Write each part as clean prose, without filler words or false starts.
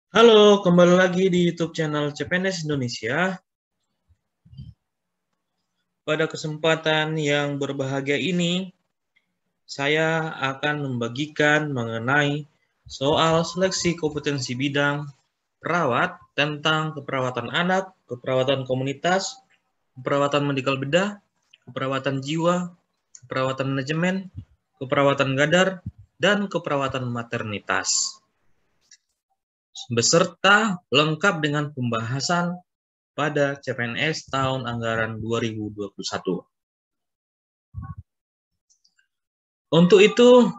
Halo, kembali lagi di YouTube channel CPNS Indonesia. Pada kesempatan yang berbahagia ini, saya akan membagikan mengenai soal seleksi kompetensi bidang perawat tentang keperawatan anak, keperawatan komunitas, keperawatan medikal bedah, keperawatan jiwa, keperawatan manajemen, keperawatan gadar, dan keperawatan maternitas. Beserta lengkap dengan pembahasan pada CPNS tahun anggaran 2021. Untuk itu,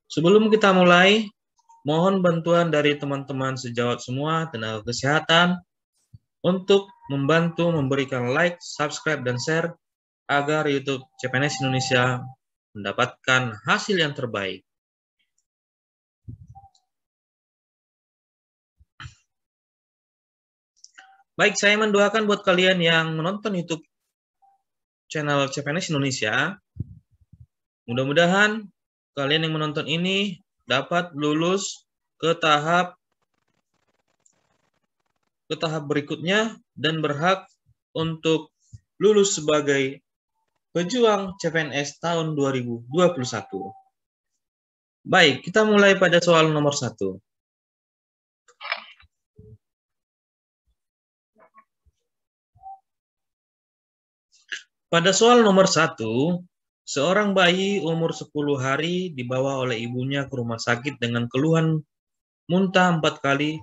sebelum kita mulai, mohon bantuan dari teman-teman sejawat semua tenaga kesehatan untuk membantu memberikan like, subscribe, dan share agar YouTube CPNS Indonesia mendapatkan hasil yang terbaik. Baik, saya mendoakan buat kalian yang menonton YouTube channel CPNS Indonesia, mudah-mudahan kalian yang menonton ini dapat lulus ke tahap berikutnya dan berhak untuk lulus sebagai pejuang CPNS tahun 2021. Baik, kita mulai pada soal nomor 1. Pada soal nomor 1, seorang bayi umur 10 hari dibawa oleh ibunya ke rumah sakit dengan keluhan muntah 4 kali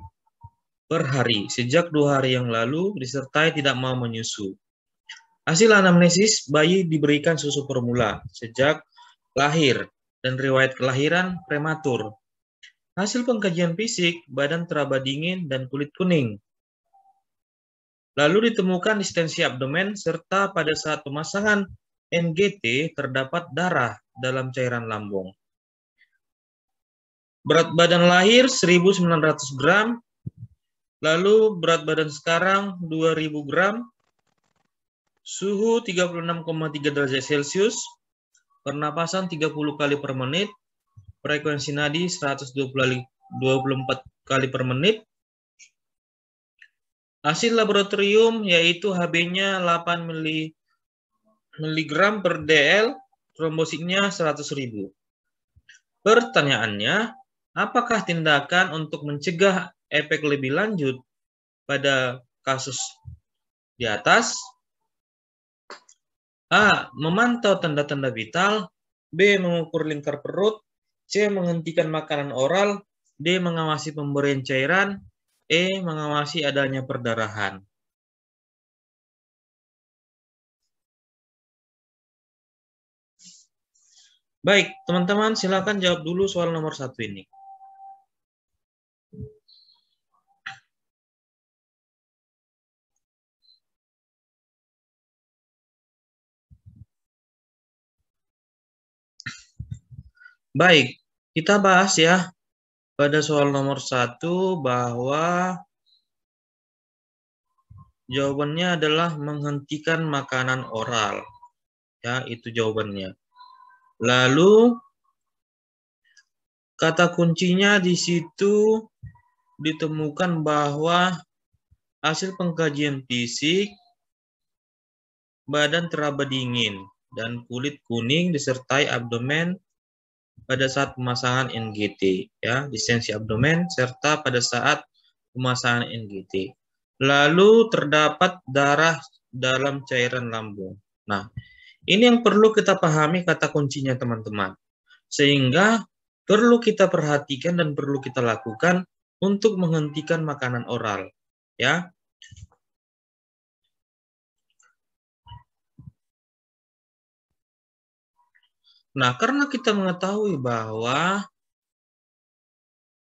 per hari sejak 2 hari yang lalu disertai tidak mau menyusu. Hasil anamnesis, bayi diberikan susu formula sejak lahir dan riwayat kelahiran prematur. Hasil pengkajian fisik, badan teraba dingin dan kulit kuning. Lalu ditemukan distensi abdomen serta pada saat pemasangan NGT terdapat darah dalam cairan lambung. Berat badan lahir 1.900 gram, lalu berat badan sekarang 2.000 gram, suhu 36,3 derajat Celcius, pernapasan 30 kali per menit, frekuensi nadi 124 kali per menit. Hasil laboratorium yaitu Hb-nya 8 mg per dl, trombositnya 100.000. Pertanyaannya, apakah tindakan untuk mencegah efek lebih lanjut pada kasus di atas? A. Memantau tanda-tanda vital. B. Mengukur lingkar perut. C. Menghentikan makanan oral. D. Mengawasi pemberian cairan. E. Mengawasi adanya perdarahan. Baik, teman-teman silakan jawab dulu soal nomor 1 ini. Baik, kita bahas ya pada soal nomor 1 bahwa jawabannya adalah menghentikan makanan oral. Ya, itu jawabannya. Lalu kata kuncinya di situ ditemukan bahwa hasil pengkajian fisik, badan teraba dingin dan kulit kuning disertai abdomen pada saat pemasangan NGT, ya, distensi abdomen serta pada saat pemasangan NGT. Lalu terdapat darah dalam cairan lambung. Nah, ini yang perlu kita pahami kata kuncinya teman-teman. Sehingga perlu kita perhatikan dan perlu kita lakukan untuk menghentikan makanan oral, ya. Nah, karena kita mengetahui bahwa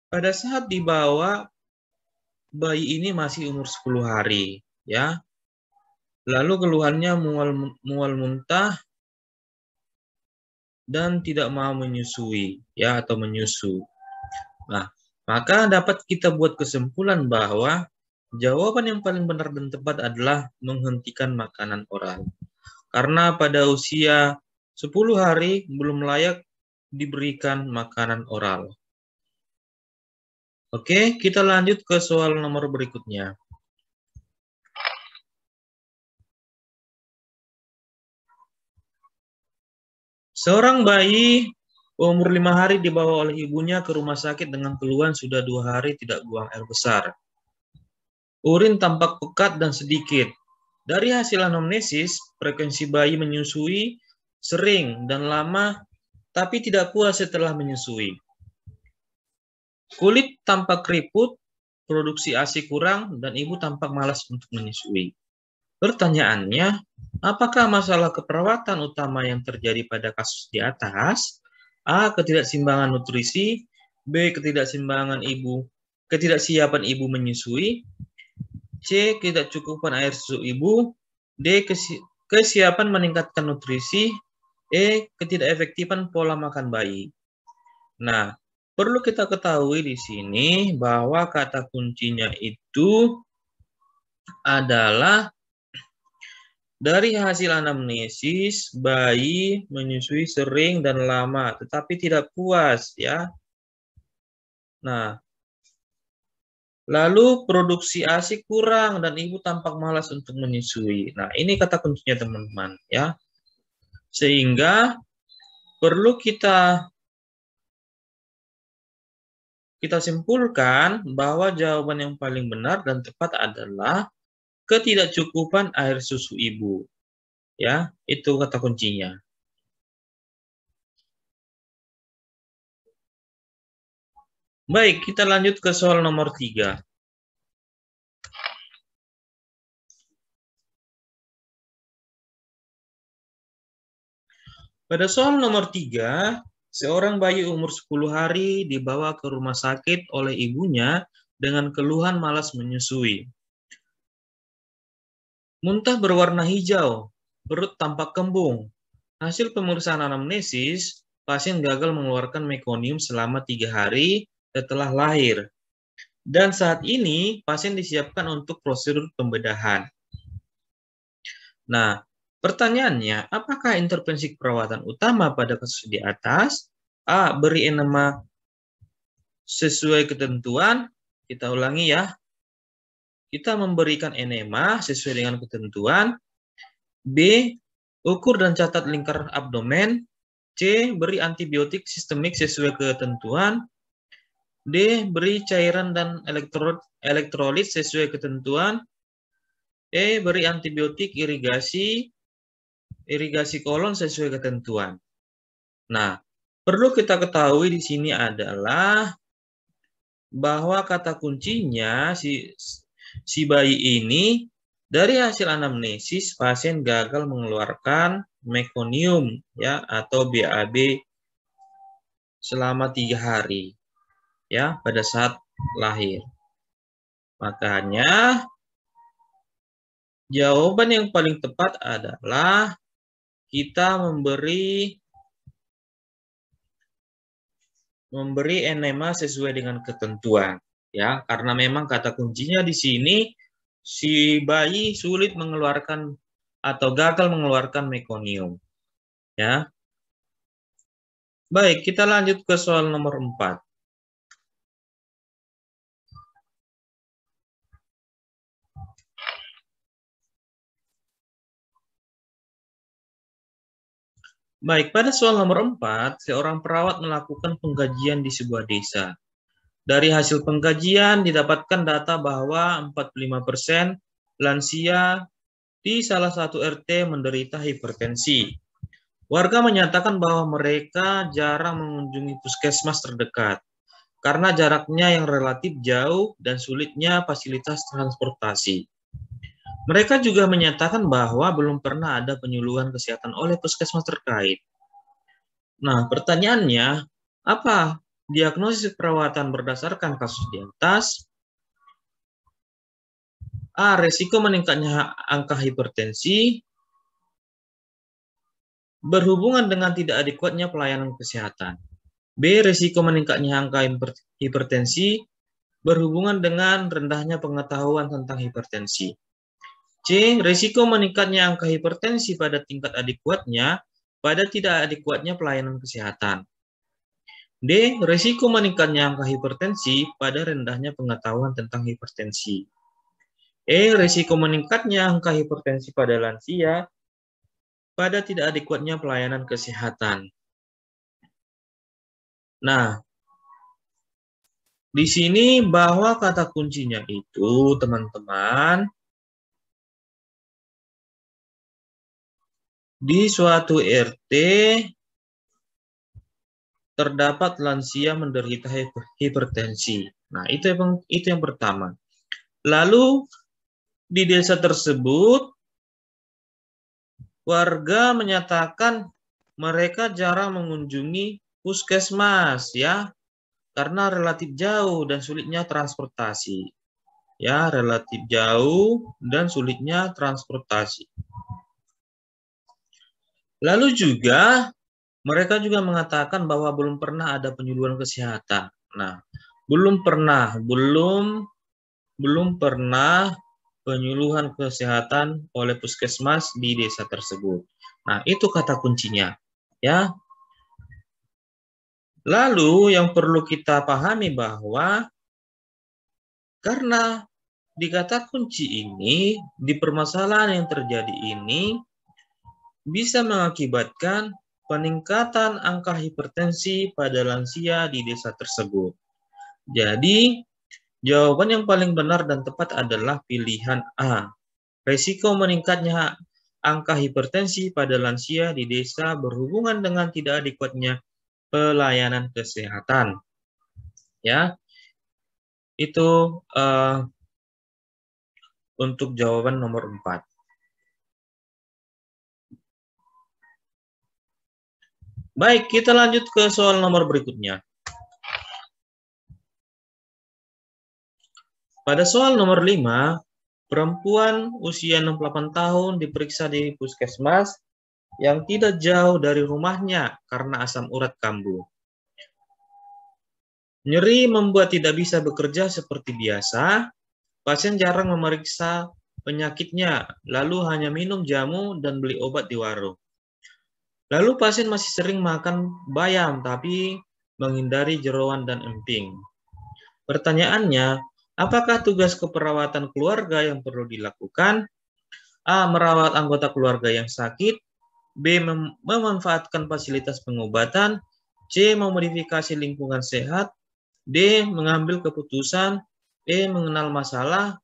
pada saat dibawa bayi ini masih umur 10 hari, ya. Lalu keluhannya mual muntah dan tidak mau menyusui, ya, atau menyusu. Nah, maka dapat kita buat kesimpulan bahwa jawaban yang paling benar dan tepat adalah menghentikan makanan oral. Karena pada usia 10 hari belum layak diberikan makanan oral. Oke, kita lanjut ke soal nomor berikutnya. Seorang bayi umur 5 hari dibawa oleh ibunya ke rumah sakit dengan keluhan sudah 2 hari tidak buang air besar. Urin tampak pekat dan sedikit. Dari hasil anamnesis, frekuensi bayi menyusui sering dan lama, tapi tidak puas setelah menyusui. Kulit tampak keriput, produksi ASI kurang, dan ibu tampak malas untuk menyusui. Pertanyaannya, apakah masalah keperawatan utama yang terjadi pada kasus di atas? A. Ketidakseimbangan nutrisi. B. Ketidaksiapan ibu menyusui. C. Ketidakcukupan air susu ibu. D. Kesiapan meningkatkan nutrisi. E. Ketidakefektifan pola makan bayi. Nah, perlu kita ketahui di sini bahwa kata kuncinya itu adalah dari hasil anamnesis, bayi menyusui sering dan lama, tetapi tidak puas, ya. Nah, lalu produksi ASI kurang dan ibu tampak malas untuk menyusui. Nah, ini kata kuncinya teman-teman, ya. Sehingga perlu kita simpulkan bahwa jawaban yang paling benar dan tepat adalah ketidakcukupan air susu ibu. Ya, itu kata kuncinya. Baik, kita lanjut ke soal nomor 3. Pada soal nomor 3, seorang bayi umur 10 hari dibawa ke rumah sakit oleh ibunya dengan keluhan malas menyusui. Muntah berwarna hijau, perut tampak kembung. Hasil pemeriksaan anamnesis, pasien gagal mengeluarkan mekonium selama 3 hari setelah lahir. Dan saat ini, pasien disiapkan untuk prosedur pembedahan. Nah, pertanyaannya, apakah intervensi perawatan utama pada kasus di atas? A. Beri enema sesuai ketentuan. Kita ulangi ya. Kita memberikan enema sesuai dengan ketentuan. B. Ukur dan catat lingkar abdomen. C. Beri antibiotik sistemik sesuai ketentuan. D. Beri cairan dan elektrolit sesuai ketentuan. E. Beri antibiotik irigasi kolon sesuai ketentuan. Nah, perlu kita ketahui di sini adalah bahwa kata kuncinya si bayi ini dari hasil anamnesis pasien gagal mengeluarkan mekonium ya atau BAB selama 3 hari ya pada saat lahir. Makanya jawaban yang paling tepat adalah kita memberi enema sesuai dengan ketentuan ya, karena memang kata kuncinya di sini si bayi sulit mengeluarkan atau gagal mengeluarkan mekonium ya. Baik, kita lanjut ke soal nomor 4. Baik, pada soal nomor 4, seorang perawat melakukan pengkajian di sebuah desa. Dari hasil pengkajian didapatkan data bahwa 45% lansia di salah satu RT menderita hipertensi. Warga menyatakan bahwa mereka jarang mengunjungi puskesmas terdekat karena jaraknya yang relatif jauh dan sulitnya fasilitas transportasi. Mereka juga menyatakan bahwa belum pernah ada penyuluhan kesehatan oleh puskesmas terkait. Nah, pertanyaannya, apa diagnosis perawatan berdasarkan kasus di atas? A. Resiko meningkatnya angka hipertensi berhubungan dengan tidak adekuatnya pelayanan kesehatan. B. Resiko meningkatnya angka hipertensi berhubungan dengan rendahnya pengetahuan tentang hipertensi. C. Resiko meningkatnya angka hipertensi pada tingkat adekuatnya pada tidak adekuatnya pelayanan kesehatan. D. Risiko meningkatnya angka hipertensi pada rendahnya pengetahuan tentang hipertensi. E. Risiko meningkatnya angka hipertensi pada lansia pada tidak adekuatnya pelayanan kesehatan. Nah, di sini bahwa kata kuncinya itu, teman-teman, di suatu RT terdapat lansia menderita hipertensi. Nah, itu yang pertama. Lalu di desa tersebut warga menyatakan mereka jarang mengunjungi puskesmas ya, karena relatif jauh dan sulitnya transportasi. Ya, relatif jauh dan sulitnya transportasi. Lalu juga mereka juga mengatakan bahwa belum pernah ada penyuluhan kesehatan. Nah, belum pernah penyuluhan kesehatan oleh puskesmas di desa tersebut. Nah, itu kata kuncinya, ya. Lalu yang perlu kita pahami bahwa karena di kata kunci ini, di permasalahan yang terjadi ini bisa mengakibatkan peningkatan angka hipertensi pada lansia di desa tersebut. Jadi, jawaban yang paling benar dan tepat adalah pilihan A. Risiko meningkatnya angka hipertensi pada lansia di desa berhubungan dengan tidak adekuatnya pelayanan kesehatan. Ya, itu untuk jawaban nomor 4. Baik, kita lanjut ke soal nomor berikutnya. Pada soal nomor 5, perempuan usia 68 tahun diperiksa di puskesmas yang tidak jauh dari rumahnya karena asam urat kambuh. Nyeri membuat tidak bisa bekerja seperti biasa. Pasien jarang memeriksa penyakitnya, lalu hanya minum jamu dan beli obat di warung. Lalu pasien masih sering makan bayam, tapi menghindari jeroan dan emping. Pertanyaannya, apakah tugas keperawatan keluarga yang perlu dilakukan? A. Merawat anggota keluarga yang sakit. B. Memanfaatkan fasilitas pengobatan. C. Memodifikasi lingkungan sehat. D. Mengambil keputusan. E. Mengenal masalah.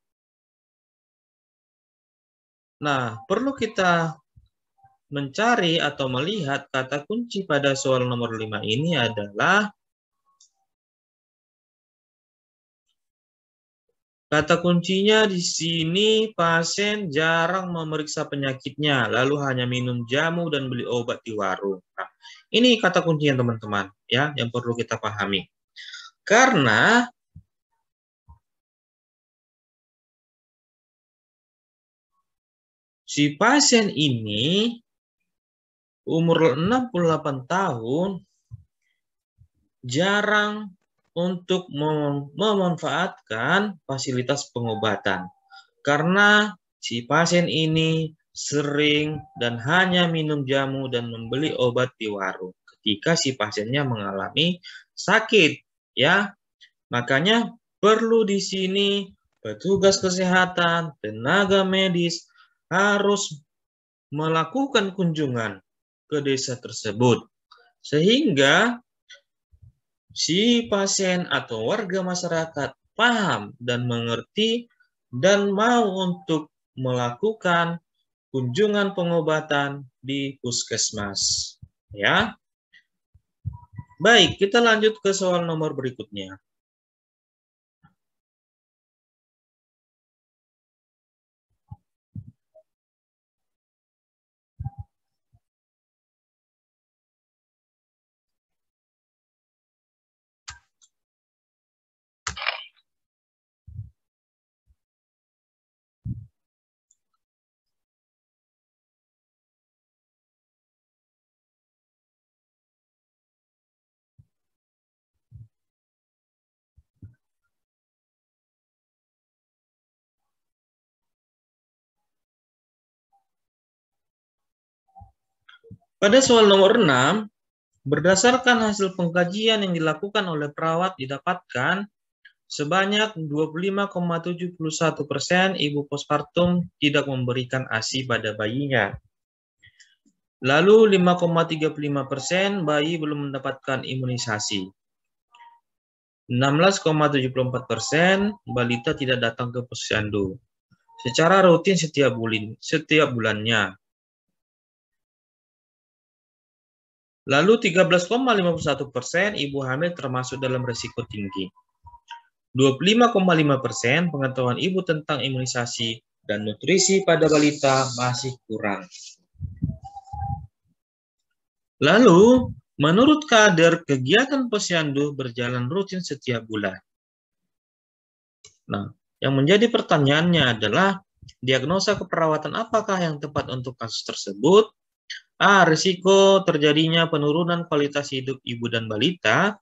Nah, perlu kita mencari atau melihat kata kunci pada soal nomor 5 ini adalah kata kuncinya di sini pasien jarang memeriksa penyakitnya, lalu hanya minum jamu dan beli obat di warung. Nah, ini kata kuncinya teman-teman ya yang perlu kita pahami. Karena si pasien ini umur 68 tahun jarang untuk memanfaatkan fasilitas pengobatan. Karena si pasien ini sering dan hanya minum jamu dan membeli obat di warung ketika si pasiennya mengalami sakit, ya. Makanya perlu di sini petugas kesehatan, tenaga medis harus melakukan kunjungan ke desa tersebut sehingga si pasien atau warga masyarakat paham dan mengerti dan mau untuk melakukan kunjungan pengobatan di puskesmas. Ya. Baik, kita lanjut ke soal nomor berikutnya. Pada soal nomor 6, Berdasarkan hasil pengkajian yang dilakukan oleh perawat didapatkan sebanyak 25,71% ibu postpartum tidak memberikan ASI pada bayinya. Lalu 5,35% bayi belum mendapatkan imunisasi. 16,74% balita tidak datang ke posyandu secara rutin setiap bulannya. Lalu 13,51% ibu hamil termasuk dalam risiko tinggi. 25,5% pengetahuan ibu tentang imunisasi dan nutrisi pada balita masih kurang. Lalu, menurut kader, kegiatan posyandu berjalan rutin setiap bulan. Nah, yang menjadi pertanyaannya adalah, diagnosa keperawatan apakah yang tepat untuk kasus tersebut? A. Risiko terjadinya penurunan kualitas hidup ibu dan balita.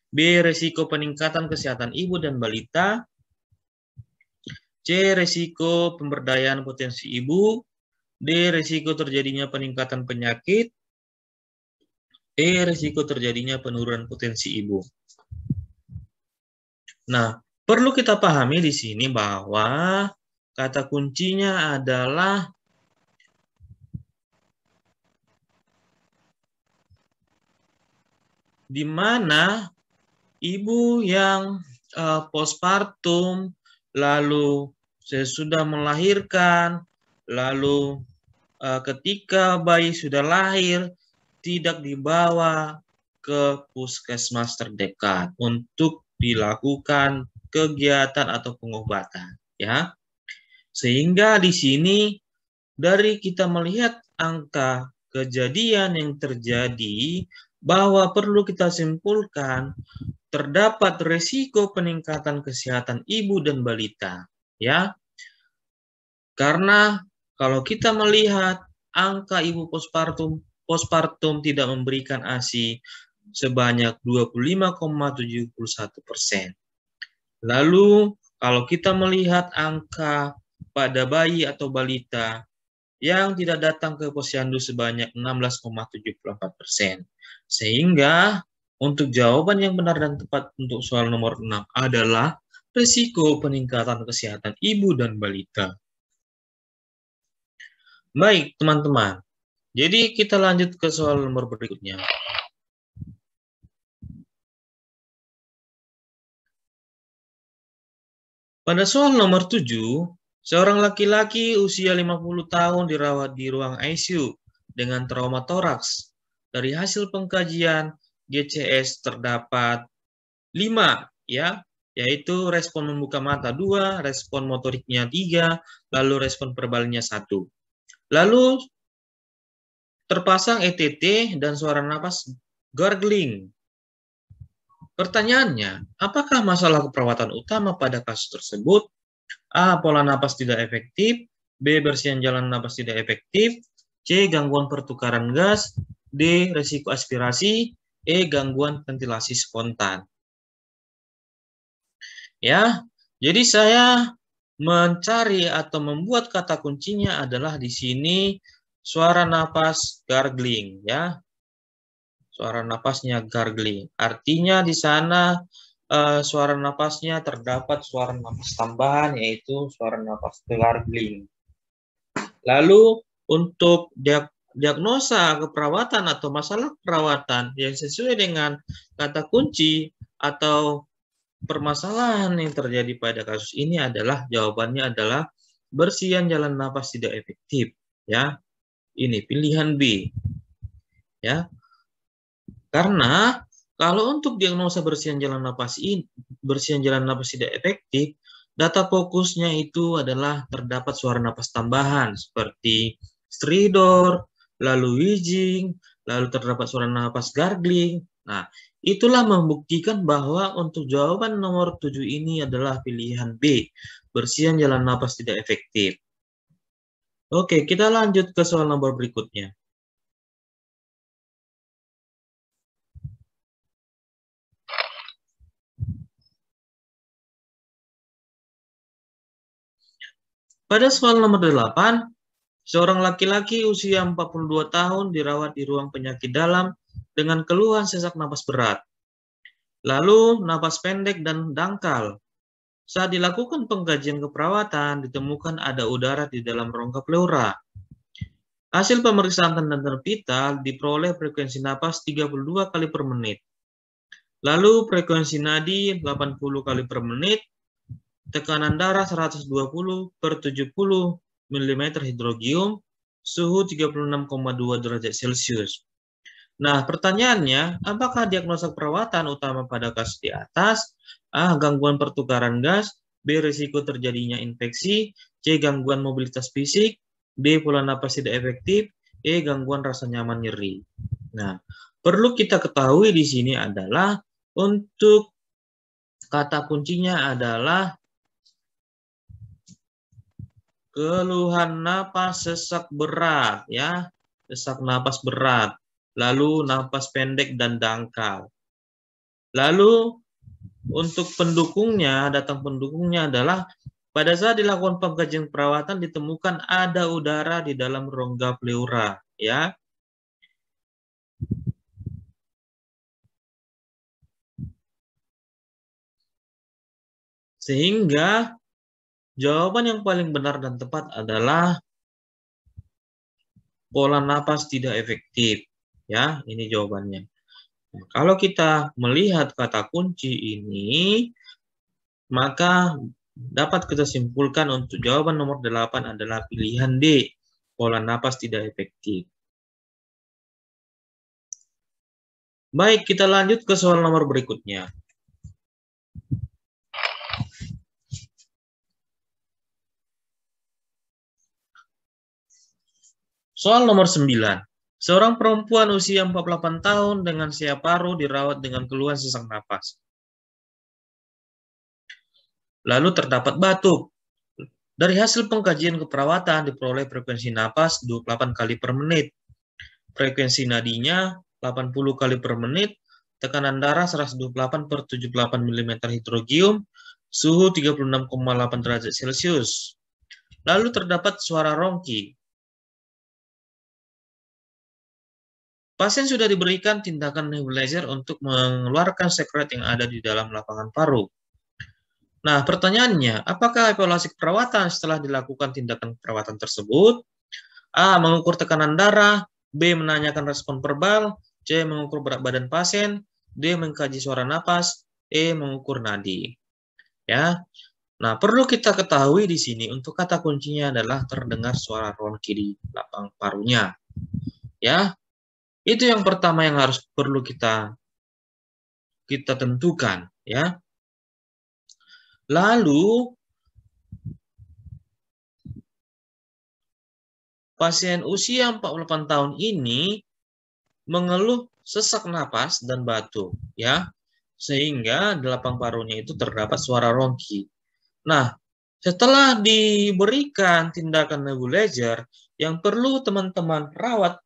B. Risiko peningkatan kesehatan ibu dan balita. C. Risiko pemberdayaan potensi ibu. D. Risiko terjadinya peningkatan penyakit. E. Risiko terjadinya penurunan potensi ibu. Nah, perlu kita pahami di sini bahwa kata kuncinya adalah di mana ibu yang postpartum, lalu sesudah melahirkan, lalu ketika bayi sudah lahir, tidak dibawa ke puskesmas terdekat untuk dilakukan kegiatan atau pengobatan, ya. Sehingga di sini dari kita melihat angka kejadian yang terjadi bahwa perlu kita simpulkan terdapat risiko peningkatan kesehatan ibu dan balita, ya. Karena kalau kita melihat angka ibu postpartum tidak memberikan ASI sebanyak 25,71%. Lalu kalau kita melihat angka pada bayi atau balita yang tidak datang ke posyandu sebanyak 16,74%. Sehingga untuk jawaban yang benar dan tepat untuk soal nomor 6 adalah risiko peningkatan kesehatan ibu dan balita. Baik, teman-teman. Jadi kita lanjut ke soal nomor berikutnya. Pada soal nomor 7, seorang laki-laki usia 50 tahun dirawat di ruang ICU dengan trauma toraks. Dari hasil pengkajian GCS terdapat 5, ya, yaitu respon membuka mata 2, respon motoriknya 3, lalu respon verbalnya 1. Lalu terpasang ETT dan suara napas gargling. Pertanyaannya, apakah masalah keperawatan utama pada kasus tersebut? A. Pola napas tidak efektif. B. Bersihan jalan napas tidak efektif. C. Gangguan pertukaran gas. D. Risiko aspirasi. E. Gangguan ventilasi spontan. Ya, jadi saya mencari atau membuat kata kuncinya adalah di sini suara napas gargling, ya. Suara napasnya gargling. Artinya di sana suara napasnya terdapat suara napas tambahan, yaitu suara napas gargling. Lalu untuk diagnosa keperawatan atau masalah perawatan yang sesuai dengan kata kunci atau permasalahan yang terjadi pada kasus ini adalah jawabannya adalah bersihan jalan napas tidak efektif, ya. Ini pilihan B, ya. Karena kalau untuk diagnosa bersihan jalan napas tidak efektif, data fokusnya itu adalah terdapat suara napas tambahan seperti stridor, lalu wheezing, lalu terdapat suara napas gargling. Nah, itulah membuktikan bahwa untuk jawaban nomor 7 ini adalah pilihan B, bersihan jalan napas tidak efektif. Oke, kita lanjut ke soal nomor berikutnya. Pada soal nomor 8, seorang laki-laki usia 42 tahun dirawat di ruang penyakit dalam dengan keluhan sesak napas berat. Lalu napas pendek dan dangkal. Saat dilakukan pengkajian keperawatan, ditemukan ada udara di dalam rongga pleura. Hasil pemeriksaan tanda-tanda vital diperoleh frekuensi napas 32 kali per menit. Lalu frekuensi nadi 80 kali per menit, tekanan darah 120 per 70 mm hidrogium, suhu 36,2 derajat Celcius. Nah, pertanyaannya, apakah diagnosa perawatan utama pada kasus di atas? A. Gangguan pertukaran gas. B. Risiko terjadinya infeksi. C. Gangguan mobilitas fisik. D. Pola napas tidak efektif. E. Gangguan rasa nyaman nyeri. Nah, perlu kita ketahui di sini adalah untuk kata kuncinya adalah keluhan napas sesak berat, ya, sesak napas berat. Lalu napas pendek dan dangkal. Lalu untuk pendukungnya, datang pendukungnya adalah pada saat dilakukan pengkajian perawatan ditemukan ada udara di dalam rongga pleura, ya. Sehingga jawaban yang paling benar dan tepat adalah pola napas tidak efektif, ya. Ini jawabannya. Nah, kalau kita melihat kata kunci ini, maka dapat kita simpulkan untuk jawaban nomor 8 adalah pilihan D, pola napas tidak efektif. Baik, kita lanjut ke soal nomor berikutnya. Soal nomor 9. Seorang perempuan usia 48 tahun dengan siap paru dirawat dengan keluhan sesak napas. Lalu terdapat batuk. Dari hasil pengkajian keperawatan diperoleh frekuensi napas 28 kali per menit. Frekuensi nadinya 80 kali per menit, tekanan darah 128 per 78 mm hidrogium, suhu 36,8 derajat Celcius. Lalu terdapat suara rongki. Pasien sudah diberikan tindakan nebulizer untuk mengeluarkan sekret yang ada di dalam lapangan paru. Nah, pertanyaannya, apakah evaluasi perawatan setelah dilakukan tindakan perawatan tersebut? A. Mengukur tekanan darah. B. Menanyakan respon verbal. C. Mengukur berat badan pasien. D. Mengkaji suara napas. E. Mengukur nadi. Ya. Nah, perlu kita ketahui di sini untuk kata kuncinya adalah terdengar suara rongki di lapang parunya. Ya. Itu yang pertama yang harus perlu kita tentukan, ya. Lalu pasien usia 48 tahun ini mengeluh sesak napas dan batuk, ya. Sehingga di lapang parunya itu terdapat suara rongki. Nah, setelah diberikan tindakan nebulizer, yang perlu teman-teman perawat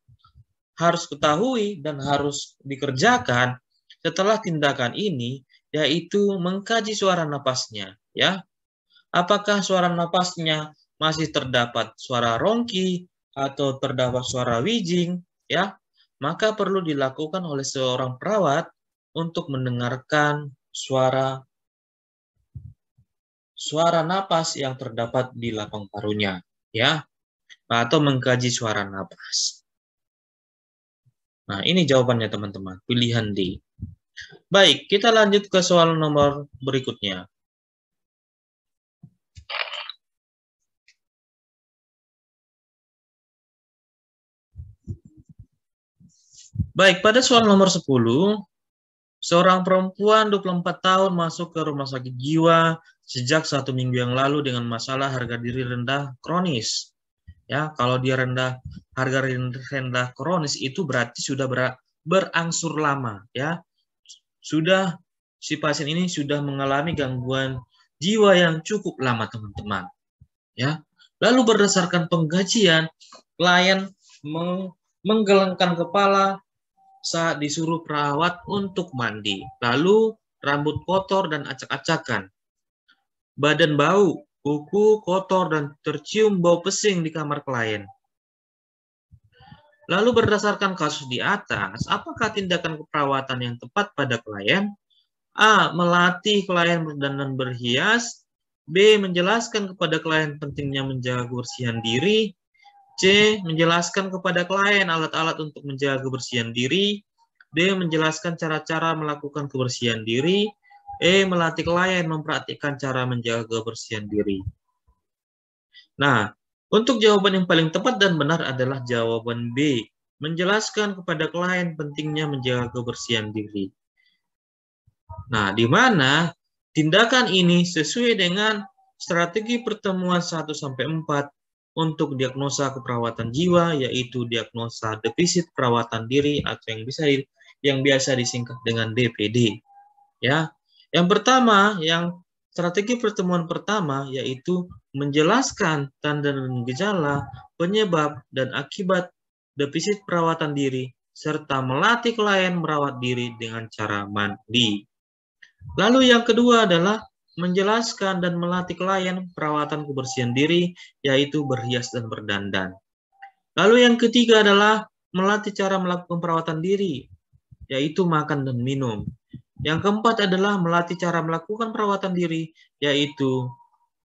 harus ketahui dan harus dikerjakan setelah tindakan ini, yaitu mengkaji suara napasnya, ya. Apakah suara napasnya masih terdapat suara rongki atau terdapat suara wijing, ya? Maka perlu dilakukan oleh seorang perawat untuk mendengarkan suara napas yang terdapat di lapang parunya, ya, atau mengkaji suara napas. Nah, ini jawabannya teman-teman, pilihan D. Baik, kita lanjut ke soal nomor berikutnya. Baik, pada soal nomor 10, seorang perempuan 24 tahun masuk ke rumah sakit jiwa sejak 1 minggu yang lalu dengan masalah harga diri rendah kronis. Ya, kalau dia harga rendah kronis itu berarti sudah berangsur lama, ya. Sudah si pasien ini sudah mengalami gangguan jiwa yang cukup lama, teman-teman. Ya. Lalu berdasarkan pengkajian, klien menggelengkan kepala saat disuruh perawat untuk mandi. Lalu rambut kotor dan acak-acakan. Badan bau, kuku kotor dan tercium bau pesing di kamar klien. Lalu berdasarkan kasus di atas, apakah tindakan keperawatan yang tepat pada klien? A. Melatih klien berdandan berhias. B. Menjelaskan kepada klien pentingnya menjaga kebersihan diri. C. Menjelaskan kepada klien alat-alat untuk menjaga kebersihan diri. D. Menjelaskan cara-cara melakukan kebersihan diri. E. Melatih klien mempraktikkan cara menjaga kebersihan diri. Nah, untuk jawaban yang paling tepat dan benar adalah jawaban B. Menjelaskan kepada klien pentingnya menjaga kebersihan diri. Nah, di mana tindakan ini sesuai dengan strategi pertemuan 1-4 untuk diagnosa keperawatan jiwa, yaitu diagnosa defisit perawatan diri atau yang biasa disingkat dengan DPD. Ya, yang pertama, yang strategi pertemuan pertama yaitu menjelaskan tanda dan gejala, penyebab dan akibat defisit perawatan diri, serta melatih klien merawat diri dengan cara mandi. Lalu yang kedua adalah menjelaskan dan melatih klien perawatan kebersihan diri, yaitu berhias dan berdandan. Lalu yang ketiga adalah melatih cara melakukan perawatan diri, yaitu makan dan minum. Yang keempat adalah melatih cara melakukan perawatan diri, yaitu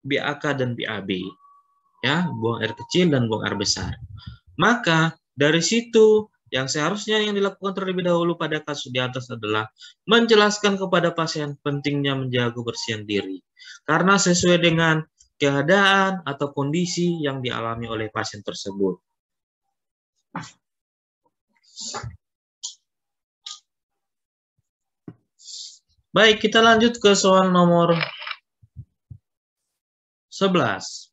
BAK dan BAB. Ya, buang air kecil dan buang air besar. Maka dari situ yang seharusnya yang dilakukan terlebih dahulu pada kasus di atas adalah menjelaskan kepada pasien pentingnya menjaga kebersihan diri. Karena sesuai dengan keadaan atau kondisi yang dialami oleh pasien tersebut. Baik, kita lanjut ke soal nomor 11.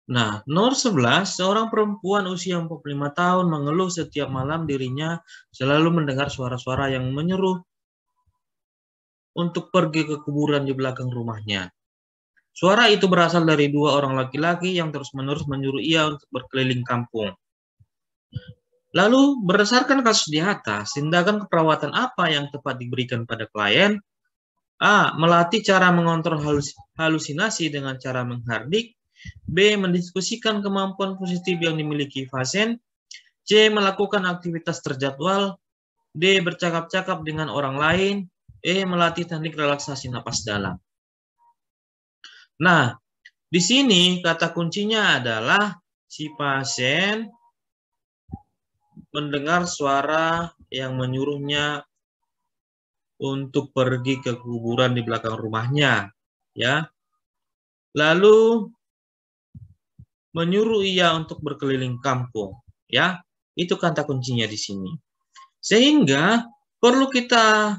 Nah, nomor 11, seorang perempuan usia 45 tahun mengeluh setiap malam dirinya selalu mendengar suara-suara yang menyuruh untuk pergi ke kuburan di belakang rumahnya. Suara itu berasal dari dua orang laki-laki yang terus-menerus menyuruh ia untuk berkeliling kampung. Lalu, berdasarkan kasus di atas, tindakan keperawatan apa yang tepat diberikan pada klien? A. Melatih cara mengontrol halusinasi dengan cara menghardik. B. Mendiskusikan kemampuan positif yang dimiliki pasien. C. Melakukan aktivitas terjadwal. D. Bercakap-cakap dengan orang lain. E. Melatih teknik relaksasi napas dalam. Nah, di sini kata kuncinya adalah si pasien mendengar suara yang menyuruhnya untuk pergi ke kuburan di belakang rumahnya, ya. Lalu menyuruh ia untuk berkeliling kampung, ya. Itu kata kuncinya di sini. Sehingga perlu kita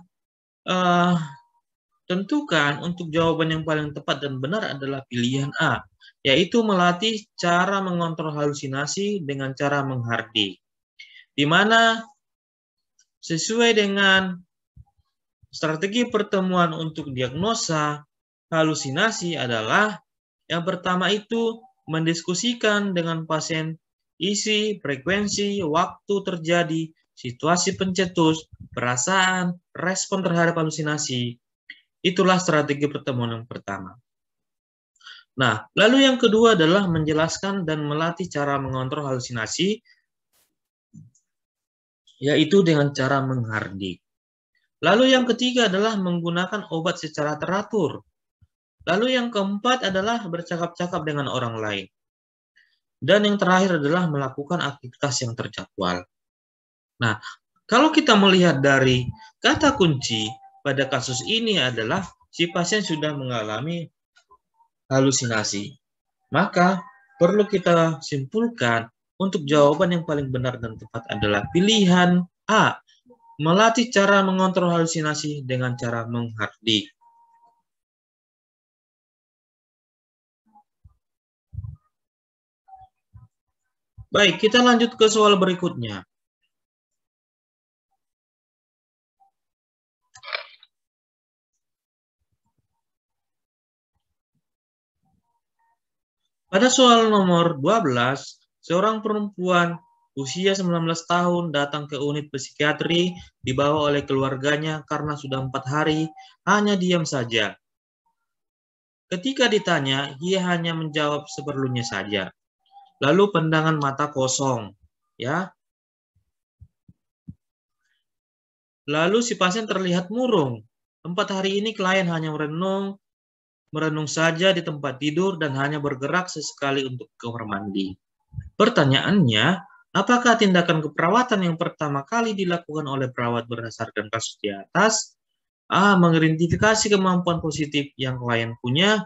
tentukan untuk jawaban yang paling tepat dan benar adalah pilihan A, yaitu melatih cara mengontrol halusinasi dengan cara menghardik. Di mana sesuai dengan strategi pertemuan untuk diagnosa halusinasi adalah yang pertama itu mendiskusikan dengan pasien isi, frekuensi, waktu terjadi, situasi pencetus, perasaan, respon terhadap halusinasi. Itulah strategi pertemuan yang pertama. Nah, lalu yang kedua adalah menjelaskan dan melatih cara mengontrol halusinasi, yaitu dengan cara menghardik. Lalu yang ketiga adalah menggunakan obat secara teratur. Lalu yang keempat adalah bercakap-cakap dengan orang lain. Dan yang terakhir adalah melakukan aktivitas yang terjadwal. Nah, kalau kita melihat dari kata kunci pada kasus ini adalah si pasien sudah mengalami halusinasi. Maka perlu kita simpulkan untuk jawaban yang paling benar dan tepat adalah pilihan A. Melatih cara mengontrol halusinasi dengan cara menghardik. Baik, kita lanjut ke soal berikutnya. Pada soal nomor 12, seorang perempuan usia 19 tahun, datang ke unit psikiatri, dibawa oleh keluarganya karena sudah 4 hari, hanya diam saja. Ketika ditanya, ia hanya menjawab seperlunya saja. Lalu pandangan mata kosong, ya. Lalu si pasien terlihat murung. 4 hari ini klien hanya merenung saja di tempat tidur dan hanya bergerak sesekali untuk ke kamar mandi. Pertanyaannya, apakah tindakan keperawatan yang pertama kali dilakukan oleh perawat berdasarkan kasus di atas? A. Mengidentifikasi kemampuan positif yang klien punya.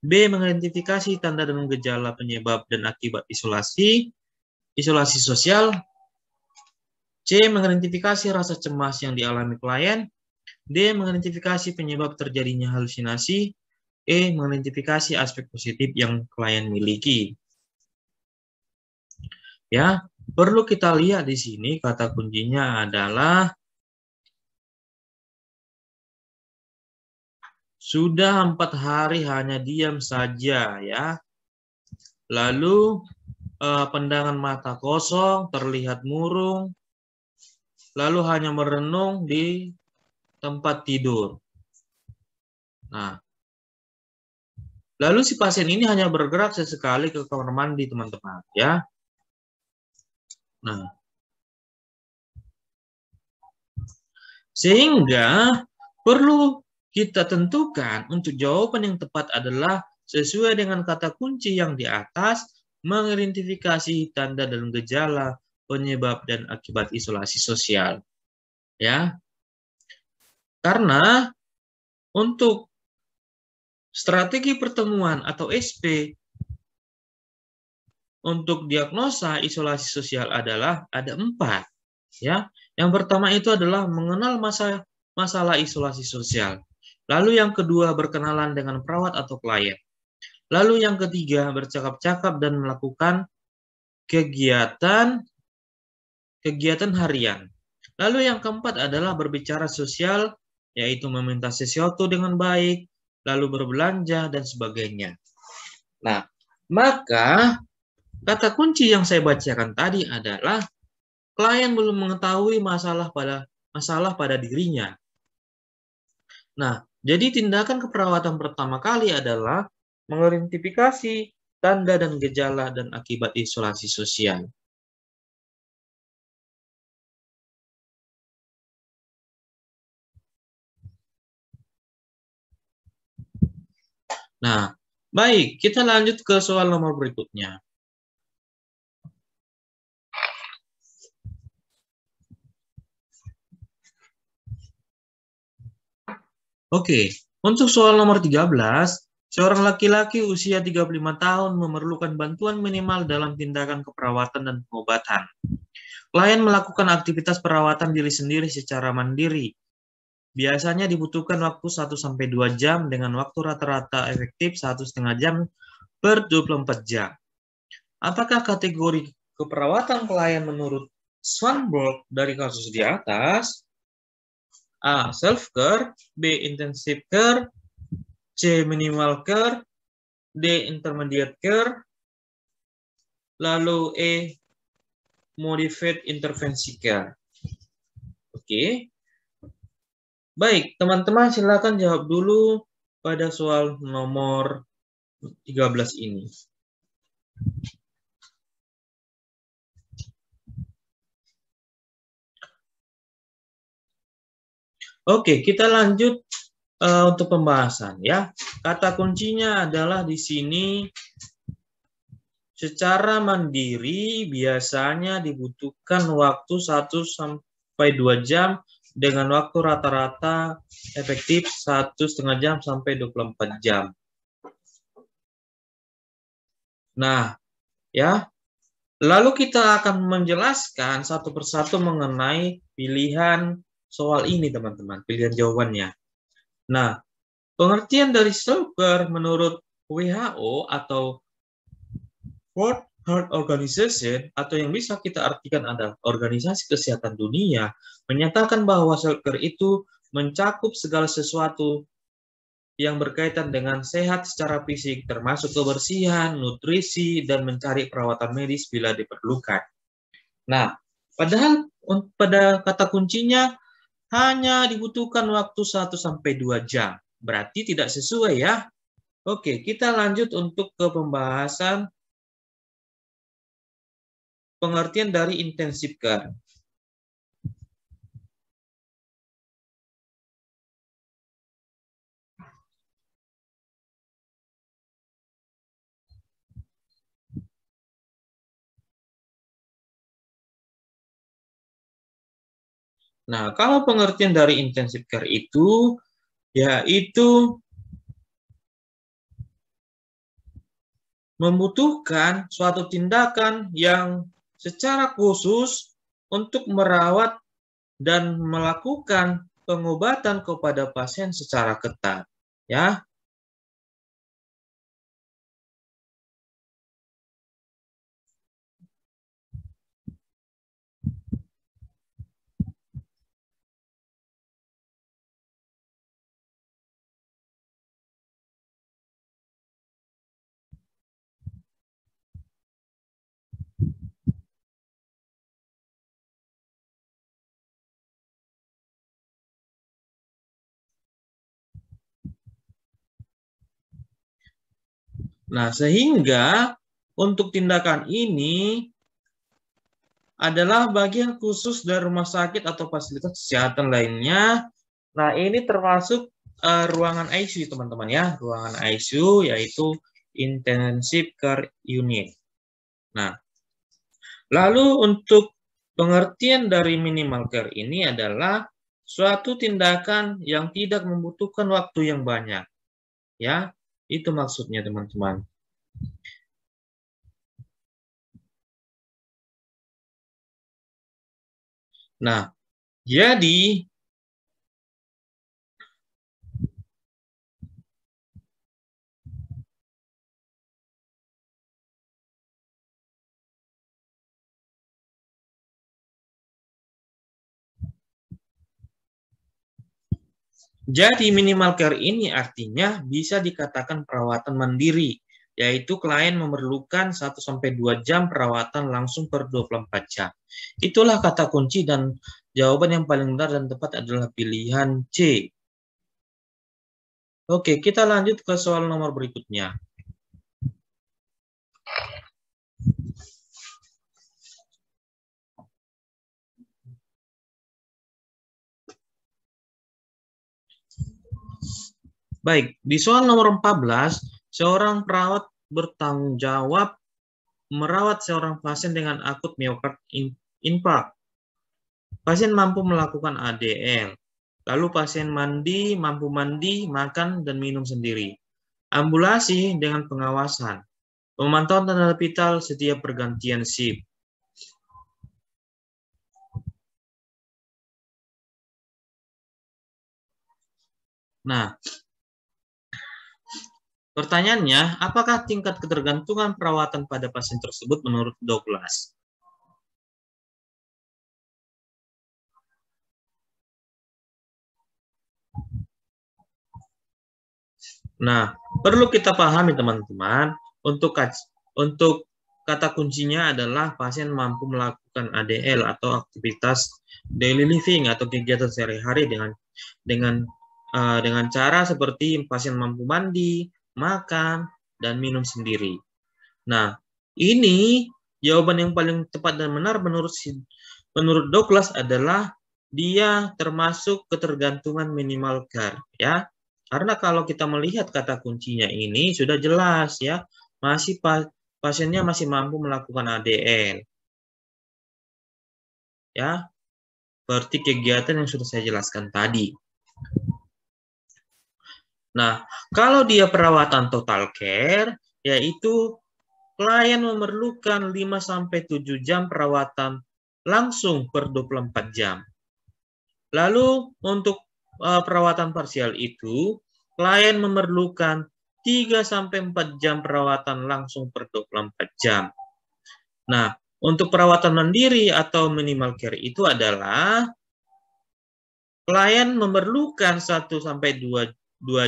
B. Mengidentifikasi tanda dan gejala penyebab dan akibat isolasi sosial. C. Mengidentifikasi rasa cemas yang dialami klien. D. Mengidentifikasi penyebab terjadinya halusinasi. E. Mengidentifikasi aspek positif yang klien miliki. Ya, perlu kita lihat di sini kata kuncinya adalah sudah 4 hari hanya diam saja, ya. Lalu pandangan mata kosong, terlihat murung, lalu hanya merenung di tempat tidur. Nah, lalu si pasien ini hanya bergerak sesekali ke kamar mandi, teman-teman, ya. Nah, sehingga perlu kita tentukan untuk jawaban yang tepat adalah sesuai dengan kata kunci yang di atas, mengidentifikasi tanda dan gejala penyebab dan akibat isolasi sosial. Ya. Karena untuk strategi pertemuan atau SP untuk diagnosa isolasi sosial adalah ada 4. Ya. Yang pertama itu adalah mengenal masalah isolasi sosial. Lalu yang kedua berkenalan dengan perawat atau klien. Lalu yang ketiga bercakap-cakap dan melakukan kegiatan harian. Lalu yang keempat adalah berbicara sosial, yaitu meminta sesuatu dengan baik, lalu berbelanja dan sebagainya. Nah, maka kata kunci yang saya bacakan tadi adalah klien belum mengetahui masalah pada dirinya. Nah, jadi tindakan keperawatan pertama kali adalah mengidentifikasi tanda dan gejala dan akibat isolasi sosial. Nah, baik, kita lanjut ke soal nomor berikutnya. Oke, untuk soal nomor 13, seorang laki-laki usia 35 tahun memerlukan bantuan minimal dalam tindakan keperawatan dan pengobatan. Klien melakukan aktivitas perawatan diri sendiri secara mandiri. Biasanya dibutuhkan waktu 1-2 jam dengan waktu rata-rata efektif 1,5 jam per 24 jam. Apakah kategori keperawatan klien menurut Swanberg dari kasus di atas? A. Self-care, B. Intensive care, C. Minimal care, D. Intermediate care, lalu E. Modified intervensi care. Oke. Baik, teman-teman silakan jawab dulu pada soal nomor 13 ini. Oke, kita lanjut untuk pembahasan ya. Kata kuncinya adalah di sini secara mandiri biasanya dibutuhkan waktu 1-2 jam dengan waktu rata-rata efektif 1,5 jam sampai 24 jam. Nah, ya. Lalu kita akan menjelaskan satu persatu mengenai pilihan soal ini, teman-teman, pilihan jawabannya. Nah, pengertian dari self-care menurut WHO atau World Health Organization, atau yang bisa kita artikan adalah Organisasi Kesehatan Dunia, menyatakan bahwa self-care itu mencakup segala sesuatu yang berkaitan dengan sehat secara fisik, termasuk kebersihan, nutrisi, dan mencari perawatan medis bila diperlukan. Nah, padahal pada kata kuncinya hanya dibutuhkan waktu 1-2 jam. Berarti tidak sesuai ya. Oke, kita lanjut untuk ke pembahasan pengertian dari intensive care. Nah, kalau pengertian dari intensive care itu, yaitu membutuhkan suatu tindakan yang secara khusus untuk merawat dan melakukan pengobatan kepada pasien secara ketat, ya. Nah, sehingga untuk tindakan ini adalah bagian khusus dari rumah sakit atau fasilitas kesehatan lainnya. Nah, ini termasuk ruangan ICU, teman-teman ya. Ruangan ICU yaitu Intensive Care Unit. Nah, lalu untuk pengertian dari minimal care ini adalah suatu tindakan yang tidak membutuhkan waktu yang banyak. Ya, itu maksudnya, teman-teman. Nah, jadi minimal care ini artinya bisa dikatakan perawatan mandiri, yaitu klien memerlukan 1-2 jam perawatan langsung per 24 jam. Itulah kata kunci dan jawaban yang paling benar dan tepat adalah pilihan C. Oke, kita lanjut ke soal nomor berikutnya. Baik, di soal nomor 14, seorang perawat bertanggung jawab merawat seorang pasien dengan akut miokard infark. Pasien mampu melakukan ADL. Lalu pasien mampu mandi, makan, dan minum sendiri. Ambulasi dengan pengawasan. Pemantauan tanda vital setiap pergantian shift. Nah, pertanyaannya, apakah tingkat ketergantungan perawatan pada pasien tersebut menurut Douglas? Nah, perlu kita pahami teman-teman, untuk kata kuncinya adalah pasien mampu melakukan ADL atau aktivitas daily living atau kegiatan sehari-hari dengan cara seperti pasien mampu mandi, makan, dan minum sendiri. Nah, ini jawaban yang paling tepat dan benar menurut Douglas adalah dia termasuk ketergantungan minimal care, ya. Karena kalau kita melihat kata kuncinya ini sudah jelas ya, pasiennya masih mampu melakukan ADL. Ya. Seperti kegiatan yang sudah saya jelaskan tadi. Nah, kalau dia perawatan total care, yaitu klien memerlukan 5-7 jam perawatan langsung per 24 jam. Lalu untuk perawatan parsial itu, klien memerlukan 3-4 jam perawatan langsung per 24 jam. Nah, untuk perawatan mandiri atau minimal care itu adalah klien memerlukan 1-2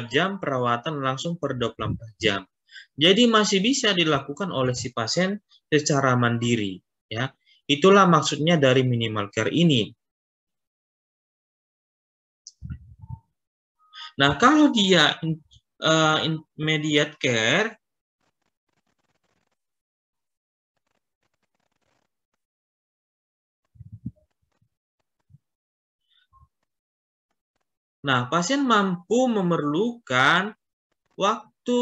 jam perawatan langsung per 24 jam. Jadi masih bisa dilakukan oleh si pasien secara mandiri, ya. Itulah maksudnya dari minimal care ini. Nah, kalau dia intermediate care, nah, pasien mampu memerlukan waktu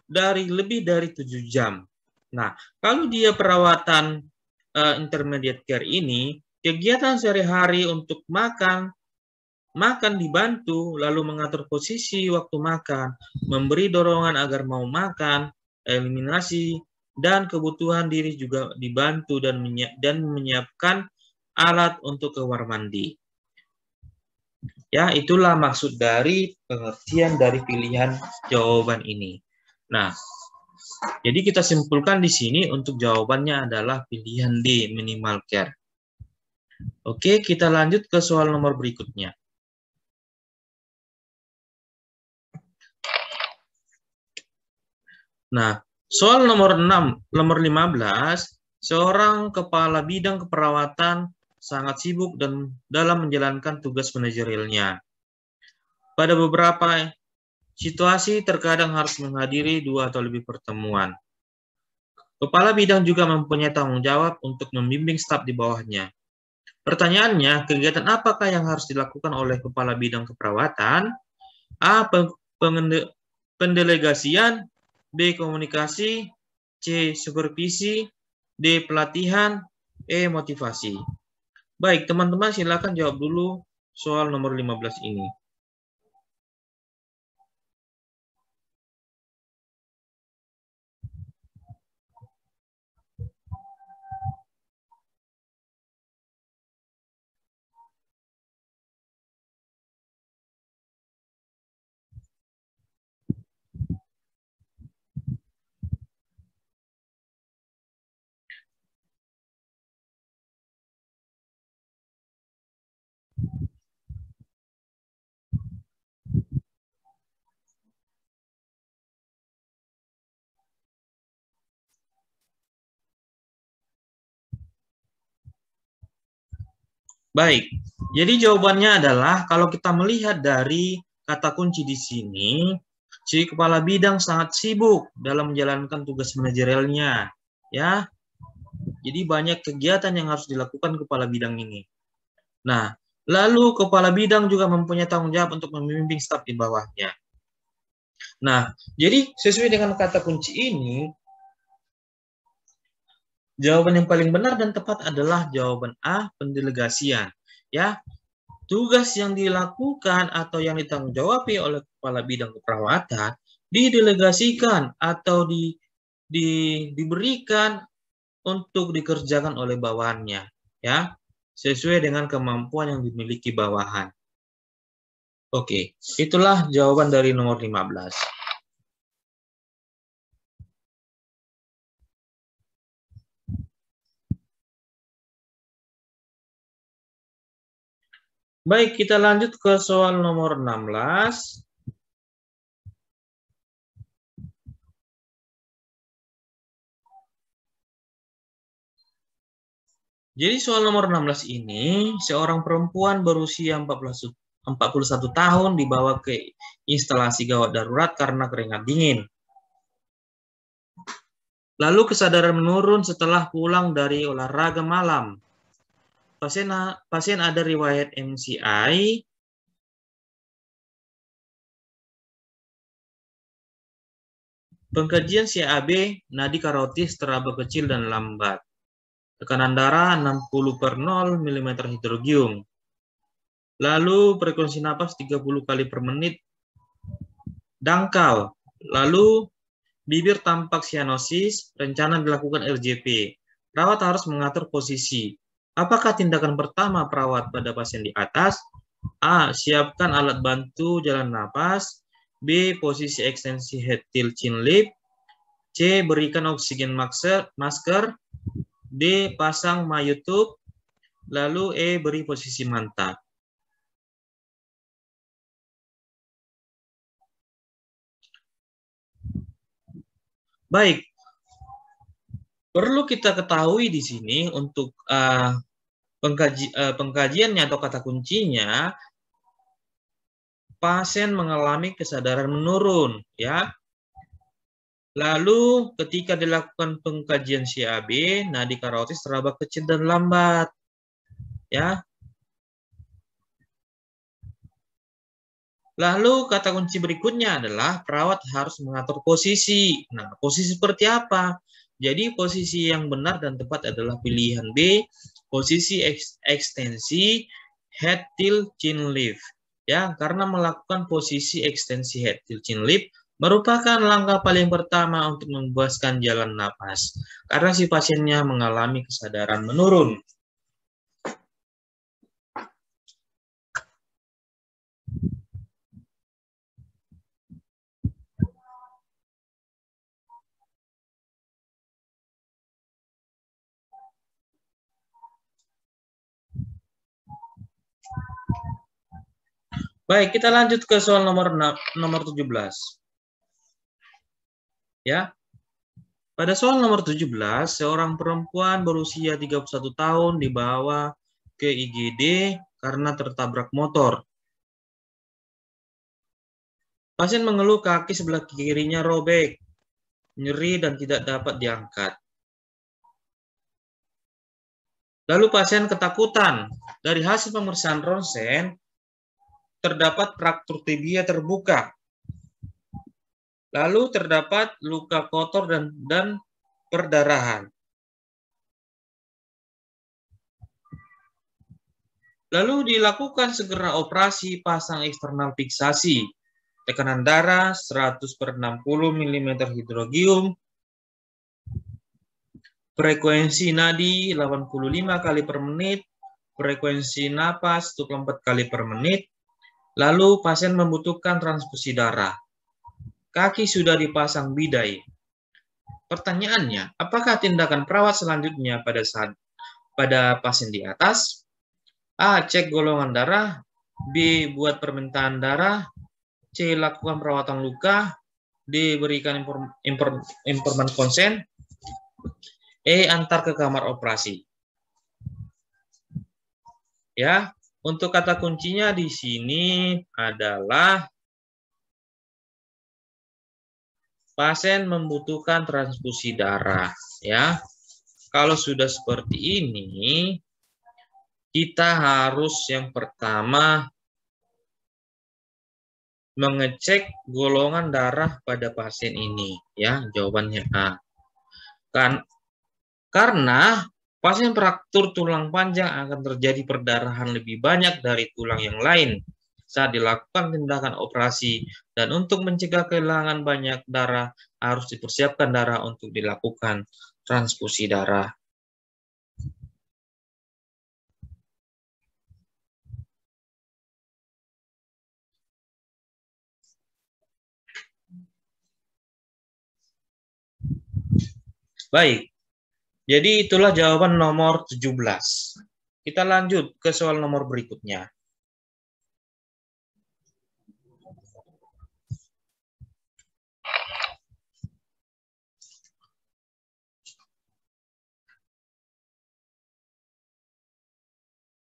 dari lebih dari 7 jam. Nah, kalau dia perawatan intermediate care ini, kegiatan sehari-hari untuk makan dibantu, lalu mengatur posisi waktu makan, memberi dorongan agar mau makan, eliminasi, dan kebutuhan diri juga dibantu dan menyiapkan alat untuk kamar mandi. Ya, itulah maksud dari pengertian dari pilihan jawaban ini. Nah, jadi kita simpulkan di sini untuk jawabannya adalah pilihan D, minimal care. Oke, kita lanjut ke soal nomor berikutnya. Nah, soal nomor 15, seorang kepala bidang keperawatan sangat sibuk dan dalam menjalankan tugas manajerialnya. Pada beberapa situasi terkadang harus menghadiri 2 atau lebih pertemuan. Kepala bidang juga mempunyai tanggung jawab untuk membimbing staf di bawahnya. Pertanyaannya, kegiatan apakah yang harus dilakukan oleh kepala bidang keperawatan? A. Pendelegasian, B. Komunikasi, C. Supervisi, D. Pelatihan, E. Motivasi. Baik, teman-teman silakan jawab dulu soal nomor 15 ini. Baik, jadi jawabannya adalah kalau kita melihat dari kata kunci di sini, si kepala bidang sangat sibuk dalam menjalankan tugas manajerialnya, ya. Jadi banyak kegiatan yang harus dilakukan kepala bidang ini. Nah, lalu kepala bidang juga mempunyai tanggung jawab untuk membimbing staf di bawahnya. Nah, jadi sesuai dengan kata kunci ini, jawaban yang paling benar dan tepat adalah jawaban A, pendelegasian. Ya, tugas yang dilakukan atau yang ditanggung-jawabi oleh kepala bidang keperawatan didelegasikan atau diberikan untuk dikerjakan oleh bawahannya, ya, sesuai dengan kemampuan yang dimiliki bawahan. Oke, itulah jawaban dari nomor 15. Baik, kita lanjut ke soal nomor 16. Jadi soal nomor 16 ini, seorang perempuan berusia 41 tahun dibawa ke instalasi gawat darurat karena keringat dingin. Lalu kesadaran menurun setelah pulang dari olahraga malam. Pasien ada riwayat MCI, pengkajian CAB, nadi karotis teraba kecil dan lambat. Tekanan darah 60/0 mm hidrogium. Lalu frekuensi napas 30 kali per menit. Dangkal. Lalu bibir tampak sianosis, rencana dilakukan RJP. Perawat harus mengatur posisi. Apakah tindakan pertama perawat pada pasien di atas? A. Siapkan alat bantu jalan napas. B. Posisi ekstensi head till chin lip. C. Berikan oksigen masker. D. Pasang myotube. Lalu E. Beri posisi mantap. Baik, Perlu kita ketahui di sini untuk pengkajiannya atau kata kuncinya, pasien mengalami kesadaran menurun, ya. Lalu ketika dilakukan pengkajian CAB, nadi karotis teraba kecil dan lambat, ya. Lalu kata kunci berikutnya adalah perawat harus mengatur posisi. Nah, posisi seperti apa? Jadi posisi yang benar dan tepat adalah pilihan B, posisi ekstensi head till chin lift. Ya, karena melakukan posisi ekstensi head till chin lift merupakan langkah paling pertama untuk membebaskan jalan napas karena si pasiennya mengalami kesadaran menurun. Baik, kita lanjut ke soal nomor 17. Ya. Pada soal nomor 17, seorang perempuan berusia 31 tahun dibawa ke IGD karena tertabrak motor. Pasien mengeluh kaki sebelah kirinya robek, nyeri dan tidak dapat diangkat. Lalu pasien ketakutan. Dari hasil pemeriksaan ronsen, terdapat fraktur tibia terbuka. Lalu terdapat luka kotor dan perdarahan. Lalu dilakukan segera operasi pasang eksternal fiksasi. Tekanan darah 100/60 mm hidrogium. Frekuensi nadi 85 kali per menit. Frekuensi napas 24 kali per menit. Lalu pasien membutuhkan transfusi darah. Kaki sudah dipasang bidai. Pertanyaannya, apakah tindakan perawat selanjutnya pada pasien di atas? A. Cek golongan darah. B. Buat permintaan darah. C. Lakukan perawatan luka. D. Berikan informan konsen. E. Antar ke kamar operasi. Ya, untuk kata kuncinya di sini adalah pasien membutuhkan transfusi darah. Ya, kalau sudah seperti ini, kita harus yang pertama mengecek golongan darah pada pasien ini. Ya, jawabannya A. Karena pasien fraktur tulang panjang akan terjadi perdarahan lebih banyak dari tulang yang lain saat dilakukan tindakan operasi, dan untuk mencegah kehilangan banyak darah harus dipersiapkan darah untuk dilakukan transfusi darah. Baik, jadi itulah jawaban nomor 17. Kita lanjut ke soal nomor berikutnya.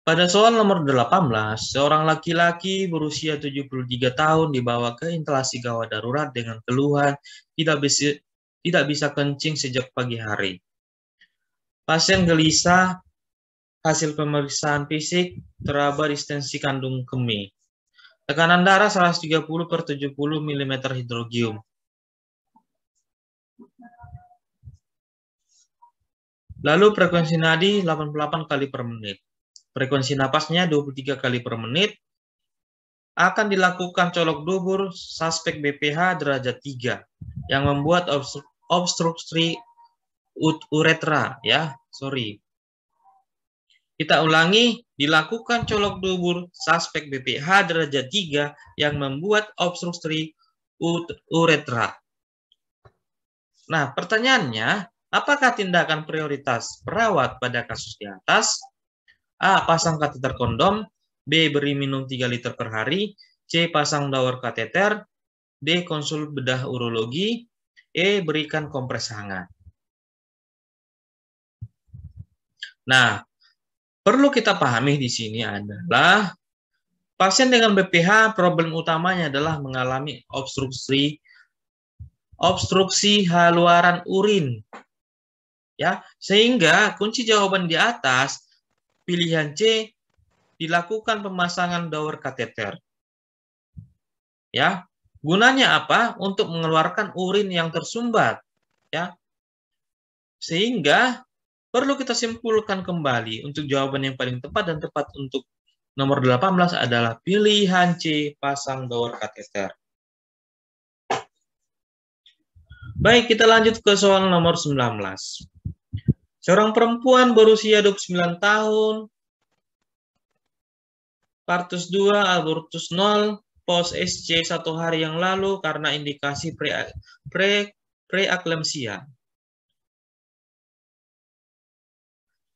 Pada soal nomor 18, seorang laki-laki berusia 73 tahun dibawa ke instalasi gawat darurat dengan keluhan tidak bisa kencing sejak pagi hari. Pasien gelisah, hasil pemeriksaan fisik teraba distensi kandung kemih. Tekanan darah 130/70 mm hidrogium. Lalu frekuensi nadi 88 kali per menit. Frekuensi napasnya 23 kali per menit. Akan dilakukan colok dubur suspek BPH derajat 3 yang membuat obstruksi uretra, ya. Kita ulangi, dilakukan colok dubur suspek BPH derajat 3 yang membuat obstruksi uretra. Nah, pertanyaannya, apakah tindakan prioritas perawat pada kasus di atas? A. Pasang kateter kondom. B. Beri minum 3 liter per hari. C. Pasang daur kateter. D. Konsul bedah urologi. E. Berikan kompres hangat. Nah, perlu kita pahami di sini adalah pasien dengan BPH problem utamanya adalah mengalami obstruksi haluaran urin. Ya, sehingga kunci jawaban di atas pilihan C dilakukan pemasangan dower kateter. Ya, gunanya apa? Untuk mengeluarkan urin yang tersumbat. Ya, sehingga perlu kita simpulkan kembali untuk jawaban yang paling tepat dan tepat untuk nomor 18 adalah pilihan C, pasang dower kateter. Baik, kita lanjut ke soal nomor 19. Seorang perempuan berusia 29 tahun, partus 2, abortus 0, pos SC 1 hari yang lalu karena indikasi preeklemsia.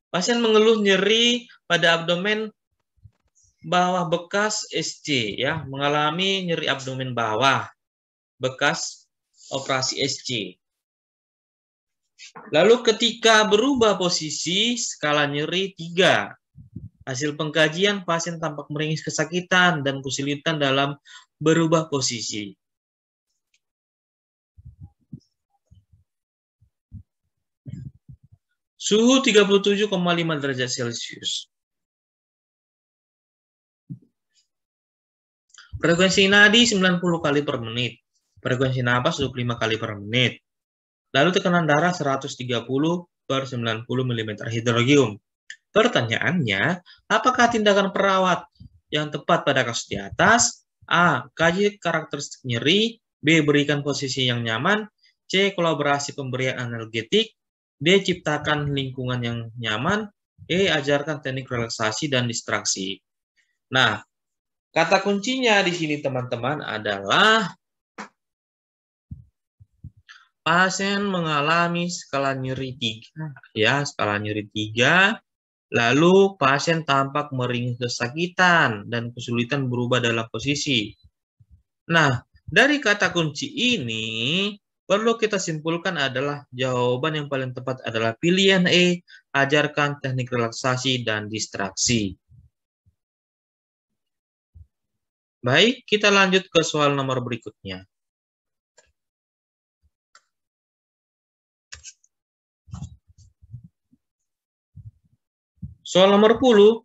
Pasien mengeluh nyeri pada abdomen bawah bekas SC, ya, mengalami nyeri abdomen bawah bekas operasi SC. Lalu ketika berubah posisi skala nyeri 3, hasil pengkajian pasien tampak meringis kesakitan dan kesulitan dalam berubah posisi. Suhu 37,5 derajat Celcius. Frekuensi nadi 90 kali per menit. Frekuensi napas 25 kali per menit. Lalu tekanan darah 130 per 90 mm hidrogium. Pertanyaannya, apakah tindakan perawat yang tepat pada kasus di atas? A. Kaji karakteristik nyeri. B. Berikan posisi yang nyaman. C. Kolaborasi pemberian analgetik. D. Ciptakan lingkungan yang nyaman. E. Ajarkan teknik relaksasi dan distraksi. Nah, kata kuncinya di sini teman-teman adalah pasien mengalami skala nyeri 3, ya, skala nyeri 3, lalu pasien tampak meringis kesakitan dan kesulitan berubah dalam posisi. Nah, dari kata kunci ini, perlu kita simpulkan adalah jawaban yang paling tepat adalah pilihan E, ajarkan teknik relaksasi dan distraksi. Baik, kita lanjut ke soal nomor berikutnya. Soal nomor 10.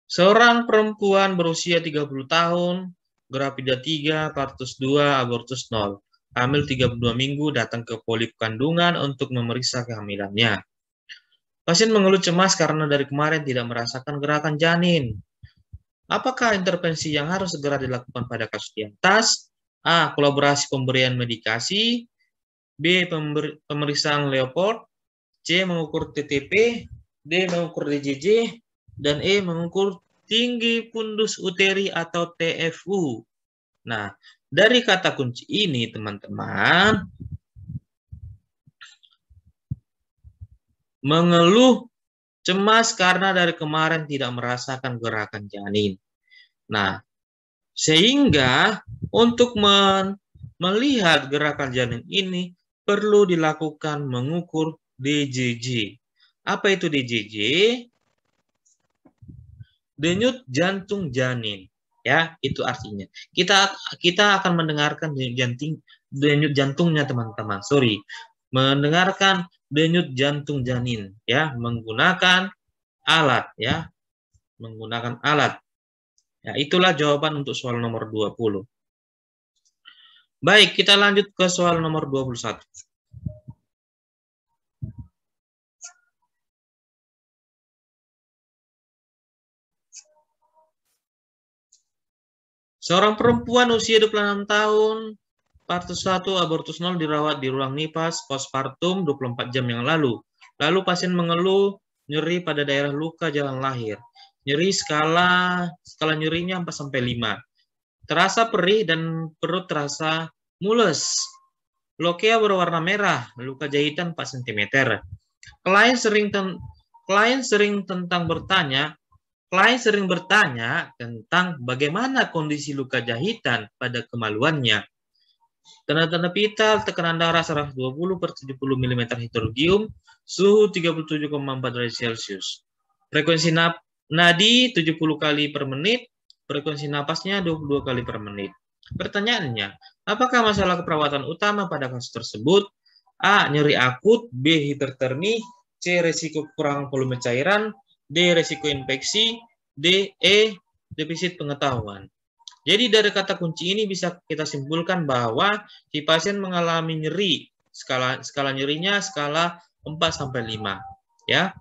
Seorang perempuan berusia 30 tahun, grafida 3, partus 2, abortus 0. Hamil 32 minggu, datang ke polip kandungan untuk memeriksa kehamilannya. Pasien mengeluh cemas karena dari kemarin tidak merasakan gerakan janin. Apakah intervensi yang harus segera dilakukan pada kasus di atas? A. Kolaborasi pemberian medikasi. B. Pemeriksaan Leopold. C. Mengukur TTP. D. Mengukur DJJ. Dan E. Mengukur tinggi fundus uteri atau TFU. Nah, dari kata kunci ini, teman-teman, mengeluh cemas karena dari kemarin tidak merasakan gerakan janin. Nah, sehingga untuk melihat gerakan janin ini perlu dilakukan mengukur DJJ. Apa itu DJJ? Denyut jantung janin. Ya, itu artinya. Kita akan mendengarkan denyut jantungnya, teman-teman. Sorry. Mendengarkan denyut jantung janin, ya, menggunakan alat, ya. Menggunakan alat. Ya, itulah jawaban untuk soal nomor 20. Baik, kita lanjut ke soal nomor 21. Seorang perempuan usia 26 tahun, partus 1, abortus 0 dirawat di ruang nipas postpartum 24 jam yang lalu. Lalu pasien mengeluh nyeri pada daerah luka jalan lahir. Nyeri skala nyerinya 4-5. Terasa perih dan perut terasa mules. Lokea berwarna merah, luka jahitan 4 cm. Klien sering bertanya tentang bagaimana kondisi luka jahitan pada kemaluannya. Tanda-tanda vital, tekanan darah 120/70 mm hidrogium, suhu 37,4 derajat Celcius. Frekuensi nadi 70 kali per menit, frekuensi napasnya 22 kali per menit. Pertanyaannya, apakah masalah keperawatan utama pada kasus tersebut? A. Nyeri akut, B. hipertermi, C. Resiko kekurangan volume cairan, D. Resiko infeksi, D. E. Defisit pengetahuan. Jadi dari kata kunci ini bisa kita simpulkan bahwa si pasien mengalami nyeri, skala nyerinya skala 4 sampai 5, ya.